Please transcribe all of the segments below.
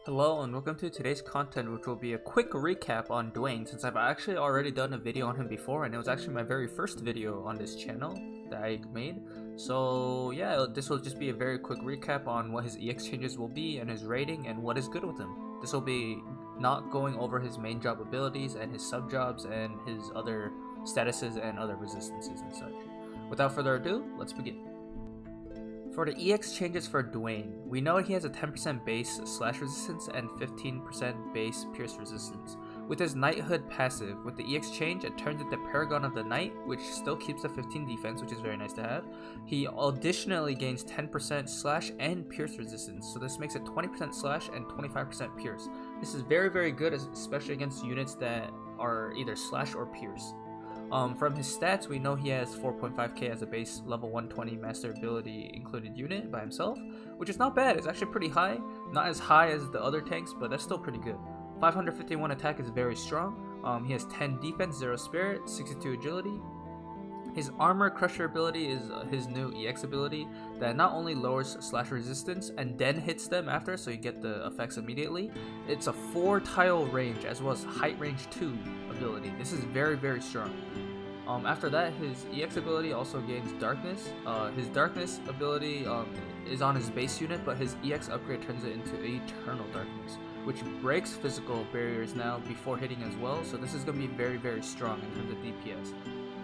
Hello and welcome to today's content, which will be a quick recap on Duane, since I've actually already done a video on him before, and it was actually my very first video on this channel that I made. So yeah, this will just be a very quick recap on what his EX changes will be and his rating and what is good with him. This will be not going over his main job abilities and his sub jobs and his other statuses and other resistances and such. Without further ado, let's begin. For the EX changes for Duane, we know he has a 10% base slash resistance and 15% base pierce resistance. With his knighthood passive, with the EX change, it turns into Paragon of the Knight, which still keeps the 15 defense, which is very nice to have. He additionally gains 10% slash and pierce resistance, so this makes it 20% slash and 25% pierce. This is very good, especially against units that are either slash or pierce. From his stats, we know he has 4.5k as a base level 120 master ability included unit by himself, which is not bad. It's actually pretty high. Not as high as the other tanks, but that's still pretty good. 551 attack is very strong. He has 10 defense, 0 spirit, 62 agility. His armor crusher ability is his new EX ability that not only lowers slash resistance and then hits them after, so you get the effects immediately. It's a 4 tile range as well as height range 2 ability. This is very strong. After that, his EX ability also gains darkness. His darkness ability is on his base unit, but his EX upgrade turns it into eternal darkness, which breaks physical barriers now before hitting as well, so this is going to be very strong in terms of DPS.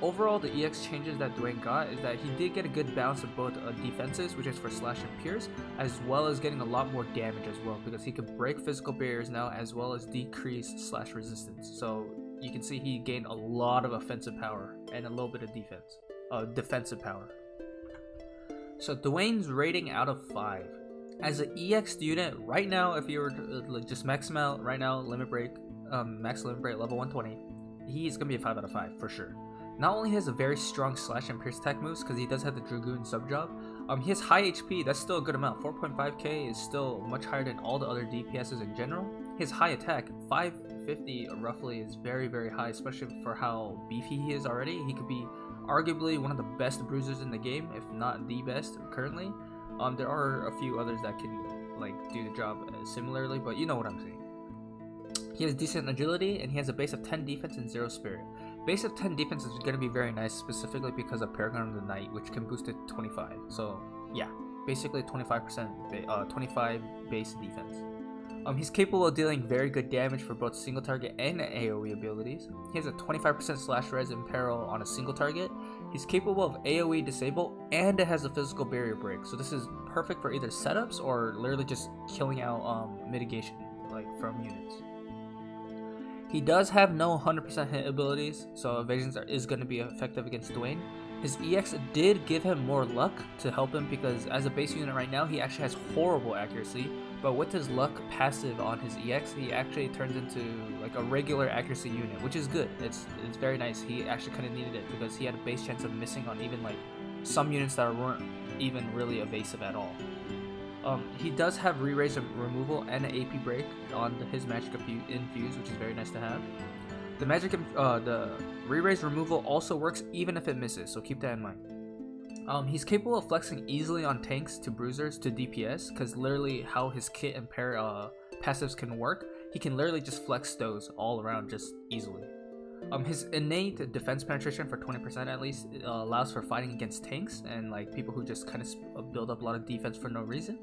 Overall, the EX changes that Duane got is that he did get a good balance of both defenses, which is for slash and pierce, as well as getting a lot more damage as well, because he could break physical barriers now as well as decrease slash resistance. So you can see he gained a lot of offensive power and a little bit of defensive power. So Duane's rating out of 5. As an EX unit, right now, if you were to just max him out right now, max limit break level 120, he's going to be a 5 out of 5 for sure. Not only has a very strong slash and pierce attack moves, because he does have the Dragoon sub job, he has high HP, that's still a good amount. 4.5k is still much higher than all the other DPSs in general. His high attack, 550 roughly, is very high, especially for how beefy he is already. He could be arguably one of the best bruisers in the game, if not the best currently. There are a few others that can do the job similarly, but you know what I'm saying. He has decent agility, and he has a base of 10 defense and 0 spirit. Base of 10 defense is going to be very nice, specifically because of Paragon of the Knight, which can boost it to 25. So yeah, basically 25%, 25 base defense. He's capable of dealing very good damage for both single target and AoE abilities. He has a 25% slash res in peril on a single target. He's capable of AoE disable, and it has a physical barrier break. So this is perfect for either setups or literally just killing out mitigation from units. He does have no 100% hit abilities, so evasions is going to be effective against Duane. His EX did give him more luck to help him, because as a base unit right now, he actually has horrible accuracy, but with his luck passive on his EX, he actually turns into a regular accuracy unit, which is good. It's very nice. He actually kind of needed it, because he had a base chance of missing on even some units that weren't even really evasive at all. He does have re-raise removal and an AP break on his magic infuse, which is very nice to have. The re-raise removal also works even if it misses, so keep that in mind. He's capable of flexing easily on tanks to bruisers to DPS, because literally how his kit and passives can work, he can literally just flex those all around just easily. His innate defense penetration for 20% at least allows for fighting against tanks and people who just kind of build up a lot of defense for no reason.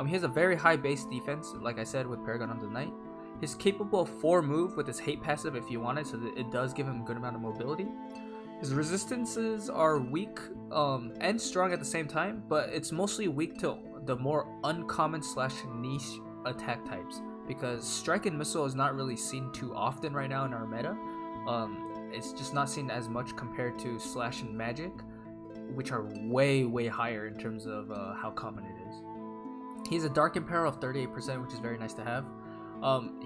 He has a very high base defense, like I said, with Paragon of the Knight. He's capable of 4 move with his hate passive if you want it, so that it does give him a good amount of mobility. His resistances are weak and strong at the same time, but it's mostly weak to the more uncommon slash niche attack types, because strike and missile is not really seen too often right now in our meta. It's just not seen as much compared to slash and magic, which are way higher in terms of how common it is. He has a dark imperil of 38%, which is very nice to have.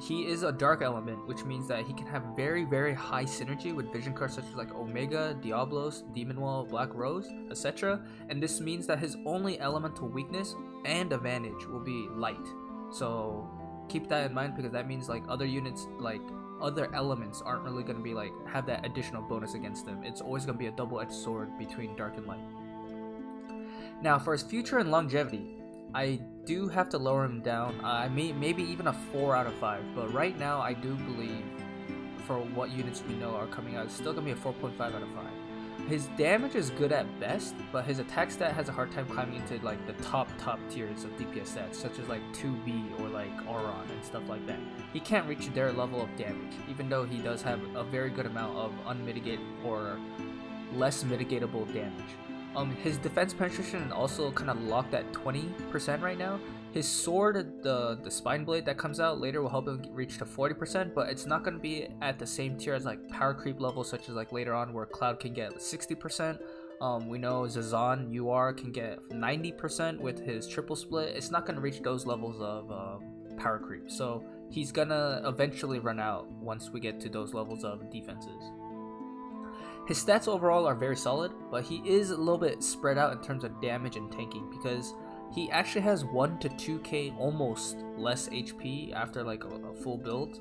He is a dark element, which means that he can have very high synergy with vision cards such as Omega, Diablos, Demon Wall, Black Rose, etc. And this means that his only elemental weakness and advantage will be light. So keep that in mind, because that means other units, other elements aren't really going to be have that additional bonus against them. It's always going to be a double-edged sword between dark and light. Now for his future and longevity, I do have to lower him down. Maybe even a 4 out of 5. But right now, I do believe for what units we know are coming out, it's still gonna be a 4.5 out of 5. His damage is good at best, but his attack stat has a hard time climbing into like the top tiers of DPS stats, such as like 2B or like Auron and stuff like that. He can't reach their level of damage, even though he does have a very good amount of unmitigated or less mitigatable damage. His defense penetration is also kind of locked at 20% right now. His sword, the spine blade that comes out later, will help him reach to 40%, but it's not going to be at the same tier as like power creep levels, such as like later on where Cloud can get 60%. We know Zazan UR can get 90% with his triple split. It's not going to reach those levels of power creep, so he's gonna eventually run out once we get to those levels of defenses. His stats overall are very solid, but he is a little bit spread out in terms of damage and tanking, because he actually has 1 to 2k almost less HP after like a full build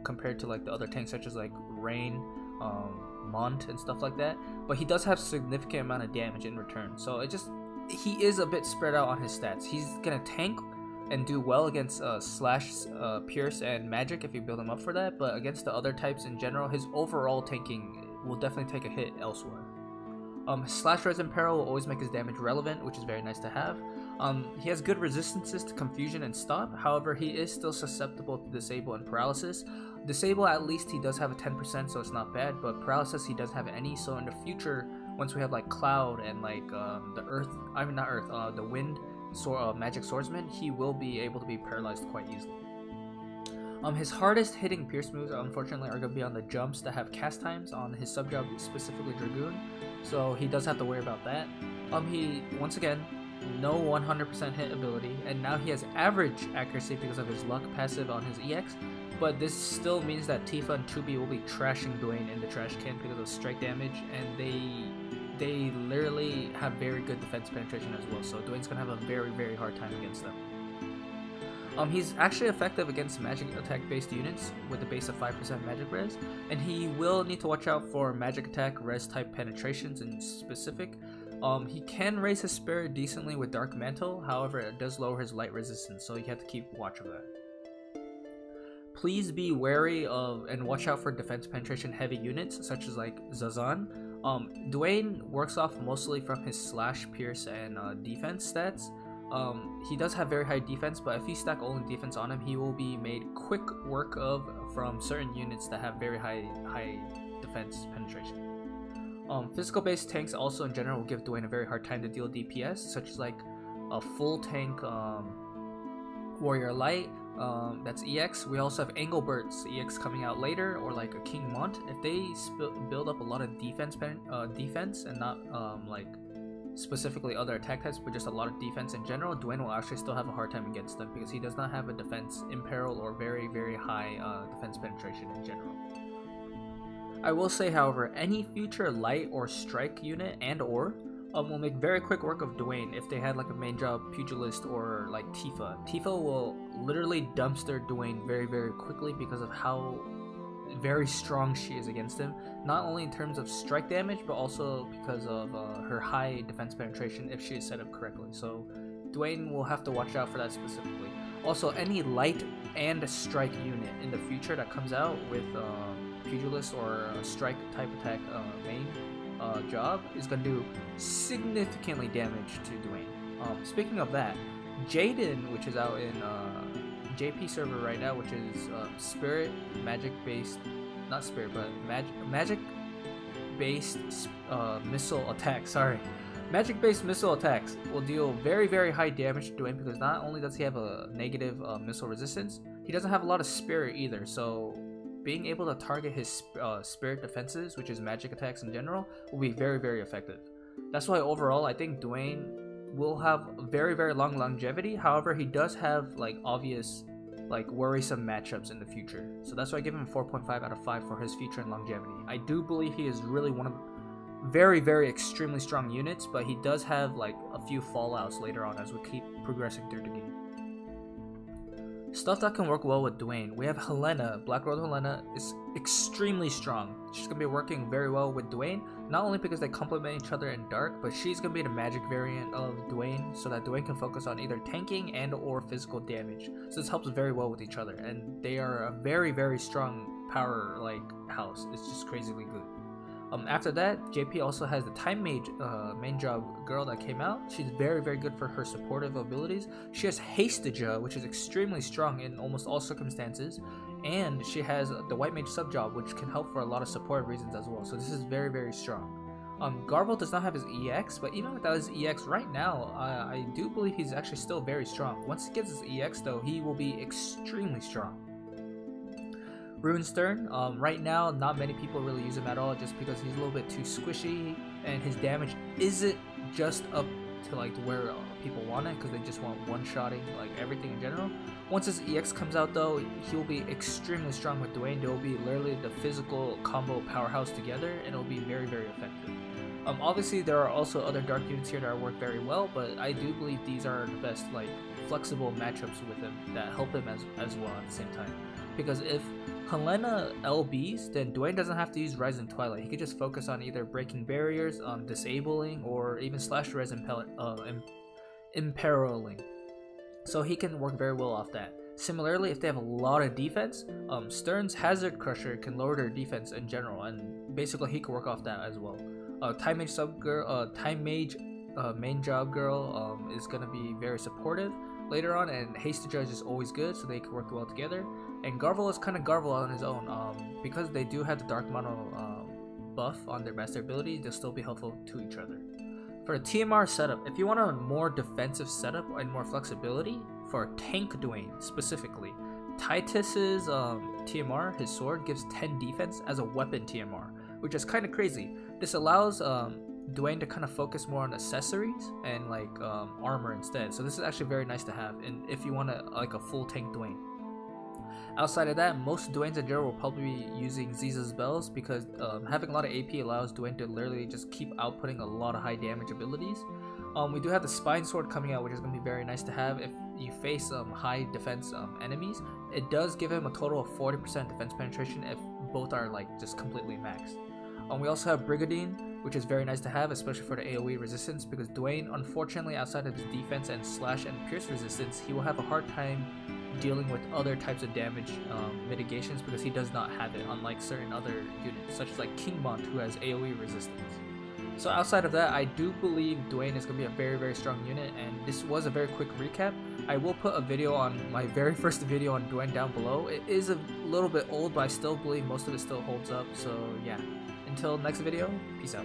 compared to like the other tanks such as like Rain, Mont and stuff like that. But he does have significant amount of damage in return, so he is a bit spread out on his stats. He's gonna tank and do well against Slash, Pierce, and Magic if you build him up for that, but against the other types in general, his overall tanking will definitely take a hit elsewhere. Slash Res and Peril will always make his damage relevant, which is very nice to have. He has good resistances to confusion and stop, however he is still susceptible to disable and paralysis. Disable, at least he does have a 10%, so it's not bad, but paralysis he doesn't have any, so in the future, once we have like Cloud and like the Wind Magic Swordsman, he will be able to be paralyzed quite easily. His hardest hitting Pierce moves unfortunately are going to be on the jumps that have cast times on his sub job, specifically Dragoon, so he does have to worry about that. He, once again, no 100% hit ability, and now he has average accuracy because of his luck passive on his EX, but this still means that Tifa and 2B will be trashing Duane in the trash can because of strike damage, and they literally have very good defense penetration as well, so Duane's gonna have a very hard time against them. He's actually effective against magic attack based units with a base of 5% magic res, and he will need to watch out for magic attack res type penetrations in specific. He can raise his spirit decently with Dark Mantle, however it does lower his light resistance, so you have to keep watch of that. Please be wary of and watch out for defense penetration heavy units such as like Zazan. Duane works off mostly from his slash, pierce, and defense stats. He does have very high defense, but if you stack only defense on him, he will be made quick work of from certain units that have very high defense penetration. Physical based tanks also in general will give Duane a very hard time to deal DPS, such as like a full tank Warrior Light, that's EX. We also have Anglebert's EX coming out later, or like a King Mont. If they build up a lot of defense and not like specifically other attack types, but just a lot of defense in general, Duane will actually still have a hard time against them because he does not have a defense imperil or very high defense penetration in general. I will say, however, any future light or strike unit and or will make very quick work of Duane if they had like a main job pugilist or like Tifa. Tifa will literally dumpster Duane very quickly because of how very strong she is against him, not only in terms of strike damage but also because of her high defense penetration if she is set up correctly, so Duane will have to watch out for that specifically. Also, any light and strike unit in the future that comes out with pugilist or a strike type attack main job is going to do significantly damage to Duane. Speaking of that, Jaden, which is out in JP server right now, which is spirit magic based, not spirit but magic based missile attacks. Magic based missile attacks will deal very high damage to Duane because not only does he have a negative missile resistance, he doesn't have a lot of spirit either, so being able to target his spirit defenses, which is magic attacks in general, will be very effective. That's why overall I think Duane will have very long longevity. However, he does have like obvious like worrisome matchups in the future, so that's why I give him 4.5 out of 5 for his future and longevity. I do believe he is really one of very extremely strong units, but he does have like a few fallouts later on as we keep progressing through the game. Stuff that can work well with Duane. We have Helena. Black World Helena is extremely strong. She's going to be working very well with Duane, not only because they complement each other in dark, but she's going to be the magic variant of Duane, so that Duane can focus on either tanking and or physical damage. So this helps very well with each other, and they are a very, very strong power house. It's just crazily good. After that, JP also has the Time Mage main job girl that came out. She's very, very good for her supportive abilities. She has Hastaja, which is extremely strong in almost all circumstances. And she has the White Mage sub job, which can help for a lot of supportive reasons as well. So this is very, very strong. Garvel does not have his EX, but even without his EX right now, I do believe he's actually still very strong. Once he gets his EX though, he will be extremely strong. Runestern, right now not many people really use him at all just because he's a little bit too squishy and his damage isn't just up to where people want it, because they just want one-shotting everything in general. Once his EX comes out though, he'll be extremely strong with Duane. They'll be literally the physical combo powerhouse together, and it'll be very, very effective. Obviously there are also other dark units here that work very well, but I do believe these are the best flexible matchups with him that help him as well at the same time. Because if Helena LBs, then Duane doesn't have to use Rise and Twilight. He could just focus on either breaking barriers, disabling, or even slash res imperiling. So he can work very well off that. Similarly, if they have a lot of defense, Stern's Hazard Crusher can lower their defense in general, and basically he can work off that as well. Time Mage Time Mage main job girl is gonna be very supportive later on, and Haste Judge is always good, so they can work well together. And Garvel is kind of Garvel on his own, because they do have the Dark Mono buff on their master ability. They'll still be helpful to each other. For the TMR setup, if you want a more defensive setup and more flexibility for tank Duane specifically, Titus's TMR, his sword, gives 10 defense as a weapon TMR, which is kind of crazy. This allows Duane to kind of focus more on accessories and armor instead. So this is actually very nice to have, and if you want a full tank Duane. Outside of that, most Duanes in general will probably be using Ziza's Bells, because having a lot of AP allows Duane to literally just keep outputting a lot of high damage abilities. We do have the Spine Sword coming out, which is going to be very nice to have if you face high defense enemies. It does give him a total of 40% defense penetration if both are just completely maxed. We also have Brigadine, which is very nice to have, especially for the AoE resistance, because Duane, unfortunately, outside of his defense and slash and pierce resistance, he will have a hard time dealing with other types of damage mitigations, because he does not have it, unlike certain other units, such as Kingbont, who has AoE resistance. So outside of that, I do believe Duane is going to be a very, very strong unit, and this was a very quick recap. I will put a video on my very first video on Duane down below. It is a little bit old, but I still believe most of it still holds up, so yeah. Until next video, peace out.